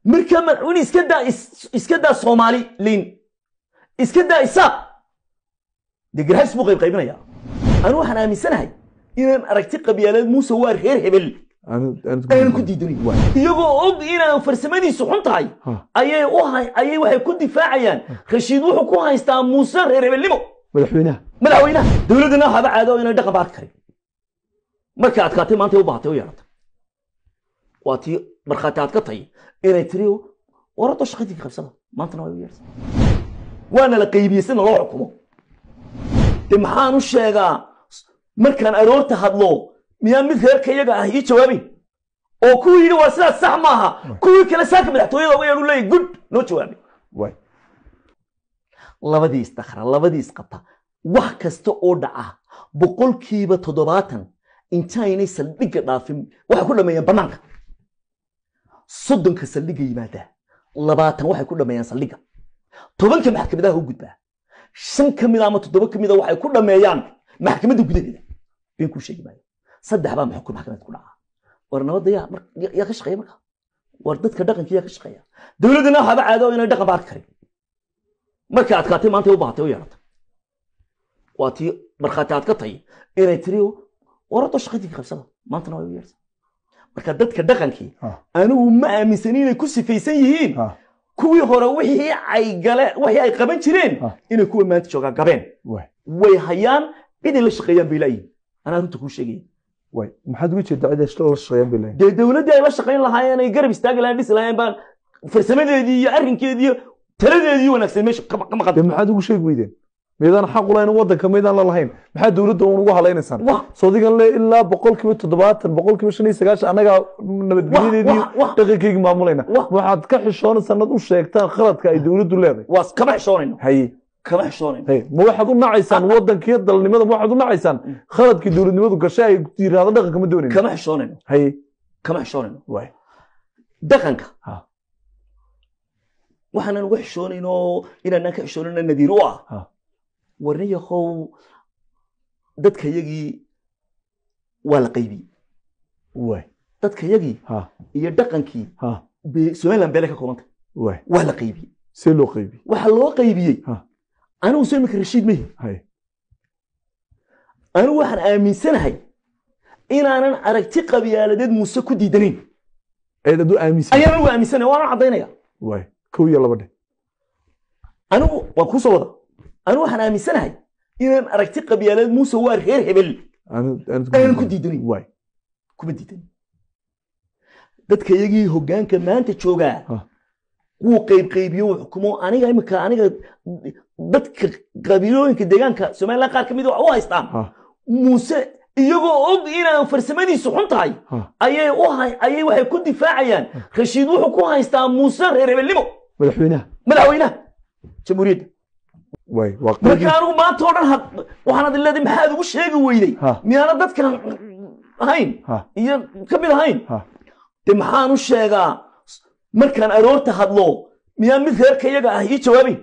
marka madaxweyne iska daa Soomaali liin iska daa isaaq degrays buu qaybinaya anu waxaan aaminsanahay inaan aragti qabyaalad Muuse waa reer hebel aan ku diidanay iyagoo og inaan farsamadiisu xun tahay ayay waxay ku difaacayaan Rashiid wuxuu ku haystaa Muuse reer hebelnimo madaxweynaha dawladana haba caado inay dhaqan baad karin marka aad kaatay maanta u baahatay u yeeratay waati marxataad ka tay inay tiriyo warado shaqadii qabsada maanta way u yeertay waana la qaybiyaysan loo xukumo maxaan u sheegaa markaan aroorta hadlo miyaan mid reerkayaga ah ii jawaabin oo ku yiri waa sidaas sax maaha kuwii kale saaka madaxtooyada way u leeyahay good noo jawaabin labadii istakhra labadii isqabta wax kasta oo dhaca boqolkiiba 70 intaynay saldhiga dhaafin waxa ku dhameeyaan banaanka 30 saldhiga yimaada 20 waxay ku dhameeyaan saldhiga 10 maxkamadaha u gudbaa 5 kamid ama 7 kamid waxay ku dhameeyaan maxkamadda gudaheeda been ku sheegay saddex baa maxkamad ku dhaca war nabada yaa ka shaqeeya marka war dadka dhaqanka yaa ka shaqeeya dawladana haba caado inay dhaqan baad karin marka aad kaatay maanta u baahatay u yeeratay waati marxataad ka tay inay tiriyo warado shaqadii qabsada maanta way u yeertay marka dadka dhaqankii anigu ma aaminsan inay ku sifaysan yihiin kuwii hore wixii ay qaban jireen inay kuwa maanta jooga gabeen way hayaan cid la shaqeeyaan bilaay ana runta ku sheegay maxaad ugu jeedaa cid la shaqeeyaan bilaay dawladda ay la shaqeyn lahaayeen ay garab istaag lahayn dhis lahayn baan farsamadeedii iyo arrinkeedii taladeedii wanaagsan meesha ka maqan maxaad ugu sheeg weydeen meedaan xaq u lahayn wadanka meedaan la lahayn maxaa dawladda ugu haleynaysan soodigan le ilaa 70% 95% anaga nabadgelyadeedii dhaqankayga maamulayna waxaad ka xishoon sanad u sheegtaan khaladka ay dawladdu leedahay waas kama xishoonayno kama xishoonayno ma waxaad u nacaysaan wadankii dalnimada waxaad u nacaysaan khaladkii dawladnimadu gashay ay tiraahdo dhaqanka ma doonayno kama xishoonayno kama xishoonayno dhaqanka waxaan ugu xishoonayno inaan ka xishoonayno nadiir u ah warniyahow dadka yagii waa la qaybiyey dadka yagii iyo dhaqankii Somaliland beel ka koobantay waa la qaybiyey si loo qaybiyey waxa loo qaybiyey anigu soo imika Rashiid mehi anigu waxaan aaminsanahay inaanan aragti qabyaaladeed Muuse ku diidanayn ayadu aaminsan ayaan ugu aaminsanahay waan cadeynaya kow iyo laba anigu waan ku soo wada anu waxaan aaminsanahay inaan aragti qabyaalad Muuse waa reer hebel aan ku diidanay kuma diidan dadka yagii hoggaanka maanta jooga wuu qaybiyo xukumo aniga dadka qabiilooyinka deegaanka Soomaaliland qaar kamid ah oo haystaan Muuse iyagoo og inaan farsamadiisu xun tahay ayay waxay ku difaacayaan Rashiid wuxuu ku haystaa Muuse reer hebelnimo madaxweynaha jamhuuriyadda marka anigu maanta oo dhan waxaan adileeday maxaad ugu sheegi weyday miyaana dadkan ahayn iyo kamid ahayn maxaan u sheegaa markaan aroorta hadlo miyaan mid reerkayaga ah ii jawaabin